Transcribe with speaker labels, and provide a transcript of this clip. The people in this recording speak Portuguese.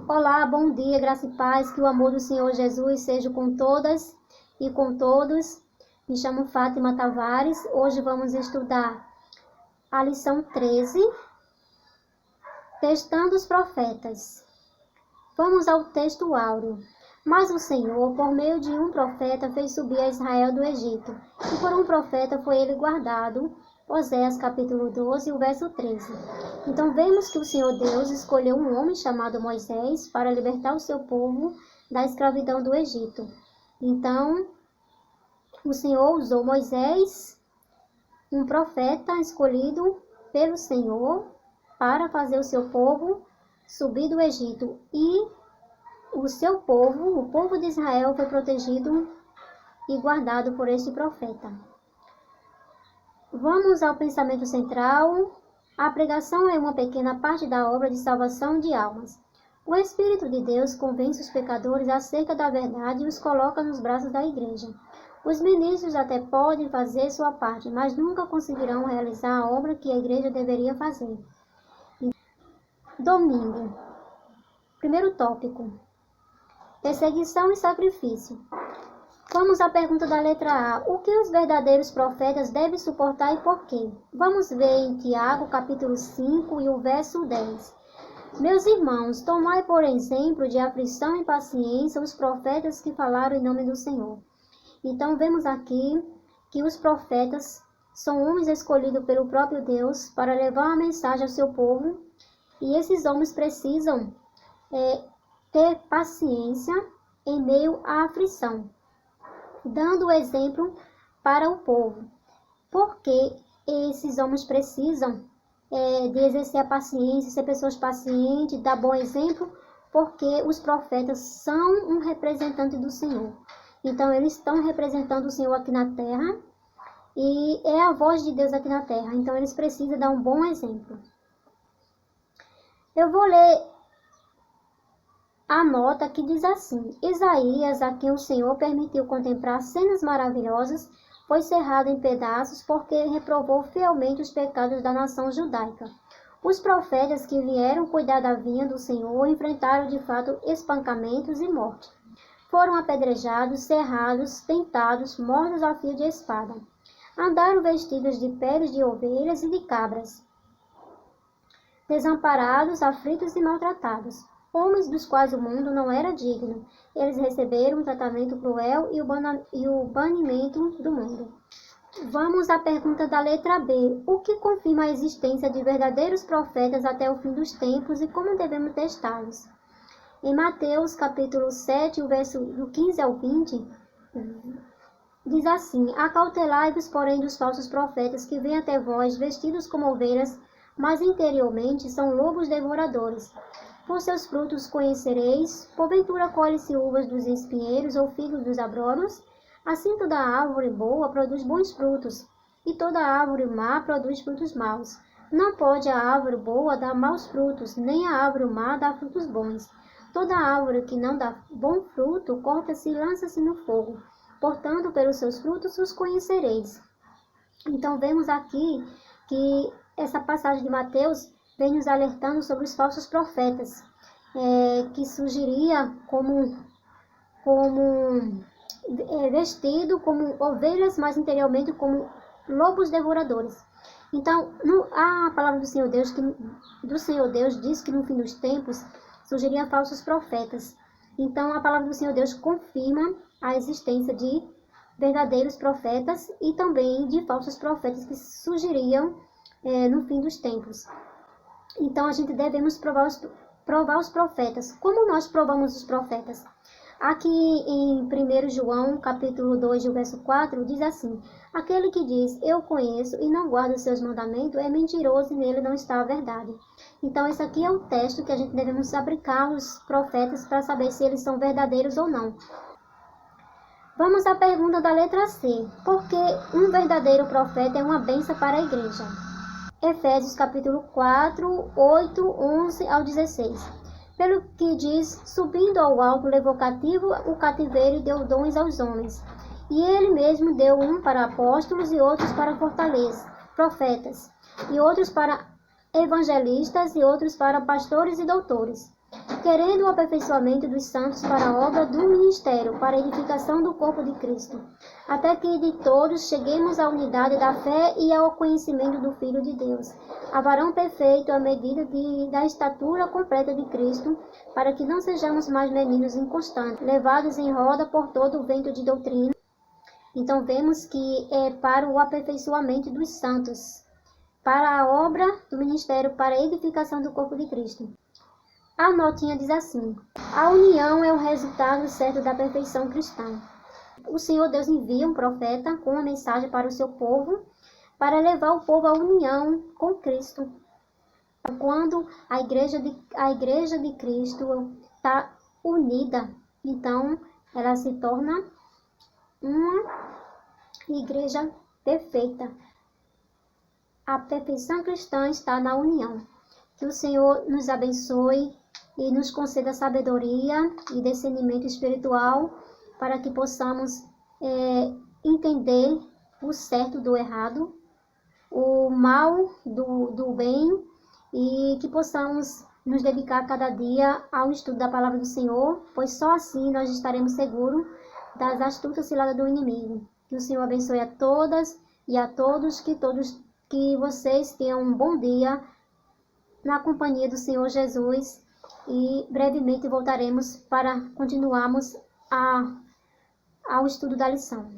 Speaker 1: Olá, bom dia, graça e paz, que o amor do Senhor Jesus seja com todas e com todos. Me chamo Fátima Tavares. Hoje vamos estudar a lição 13, Testando os Profetas. Vamos ao texto áureo. Mas o Senhor, por meio de um profeta, fez subir a Israel do Egito, e por um profeta foi ele guardado. Oséias capítulo 12, o verso 13. Então vemos que o Senhor Deus escolheu um homem chamado Moisés para libertar o seu povo da escravidão do Egito. Então, o Senhor usou Moisés, um profeta escolhido pelo Senhor, para fazer o seu povo subir do Egito. E o seu povo, o povo de Israel, foi protegido e guardado por este profeta. Vamos ao pensamento central. A pregação é uma pequena parte da obra de salvação de almas. O Espírito de Deus convence os pecadores acerca da verdade e os coloca nos braços da igreja. Os ministros até podem fazer sua parte, mas nunca conseguirão realizar a obra que a igreja deveria fazer. Domingo. Primeiro tópico. Perseguição e sacrifício. Vamos à pergunta da letra A. O que os verdadeiros profetas devem suportar e por quê? Vamos ver em Tiago, capítulo 5 e o verso 10. Meus irmãos, tomai por exemplo de aflição e paciência os profetas que falaram em nome do Senhor. Então vemos aqui que os profetas são homens escolhidos pelo próprio Deus para levar uma mensagem ao seu povo. E esses homens precisam ter paciência em meio à aflição, dando o exemplo para o povo. Porque esses homens precisam de exercer a paciência, ser pessoas pacientes, dar bom exemplo, porque os profetas são um representante do Senhor. Então, eles estão representando o Senhor aqui na terra e é a voz de Deus aqui na terra. Então, eles precisam dar um bom exemplo. Eu vou ler a nota que diz assim: Isaías, a quem o Senhor permitiu contemplar cenas maravilhosas, foi cerrado em pedaços porque reprovou fielmente os pecados da nação judaica. Os profetas que vieram cuidar da vinha do Senhor enfrentaram de fato espancamentos e morte. Foram apedrejados, cerrados, tentados, mortos a fio de espada. Andaram vestidos de peles de ovelhas e de cabras, desamparados, aflitos e maltratados. Homens dos quais o mundo não era digno. Eles receberam um tratamento cruel e o banimento do mundo. Vamos à pergunta da letra B. O que confirma a existência de verdadeiros profetas até o fim dos tempos e como devemos testá-los? Em Mateus capítulo 7, o verso do 15 ao 20, diz assim: Acautelai-vos, porém, dos falsos profetas que vêm até vós vestidos como ovelhas, mas interiormente são lobos devoradores. Por seus frutos conhecereis. Porventura colhe-se uvas dos espinheiros ou figos dos abrolhos? Assim toda árvore boa produz bons frutos, e toda árvore má produz frutos maus. Não pode a árvore boa dar maus frutos, nem a árvore má dar frutos bons. Toda árvore que não dá bom fruto, corta-se e lança-se no fogo. Portanto, pelos seus frutos os conhecereis. Então, vemos aqui que essa passagem de Mateus vem nos alertando sobre os falsos profetas, que surgiria vestido como ovelhas, mas interiormente como lobos devoradores. Então, a palavra do Senhor Deus diz que no fim dos tempos surgiriam falsos profetas. Então, a palavra do Senhor Deus confirma a existência de verdadeiros profetas e também de falsos profetas que surgiriam no fim dos tempos. Então, a gente devemos provar os profetas. Como nós provamos os profetas? Aqui em 1 João, capítulo 2, verso 4, diz assim: Aquele que diz, eu conheço, e não guarda os seus mandamentos, é mentiroso e nele não está a verdade. Então, esse aqui é o teste que a gente devemos aplicar aos profetas para saber se eles são verdadeiros ou não. Vamos à pergunta da letra C. Por que um verdadeiro profeta é uma bênção para a igreja? Efésios capítulo 4, 8, 11 ao 16. Pelo que diz, subindo ao alto, levou cativo o cativeiro e deu dons aos homens. E ele mesmo deu um para apóstolos e outros para profetas, e outros para evangelistas e outros para pastores e doutores, querendo o aperfeiçoamento dos santos para a obra do ministério, para a edificação do corpo de Cristo, até que de todos cheguemos à unidade da fé e ao conhecimento do Filho de Deus, a varão perfeito à medida da estatura completa de Cristo, para que não sejamos mais meninos inconstantes, levados em roda por todo o vento de doutrina. Então vemos que é para o aperfeiçoamento dos santos, para a obra do ministério, para a edificação do corpo de Cristo. A notinha diz assim: a união é o resultado certo da perfeição cristã. O Senhor Deus envia um profeta com uma mensagem para o seu povo, para levar o povo à união com Cristo. Quando a igreja de Cristo está unida, então ela se torna uma igreja perfeita. A perfeição cristã está na união. Que o Senhor nos abençoe e nos conceda sabedoria e discernimento espiritual para que possamos entender o certo do errado, o mal do bem, e que possamos nos dedicar cada dia ao estudo da palavra do Senhor, pois só assim nós estaremos seguros das astutas ciladas do inimigo. Que o Senhor abençoe a todas e a todos, que vocês tenham um bom dia na companhia do Senhor Jesus, e brevemente voltaremos para continuarmos ao estudo da lição.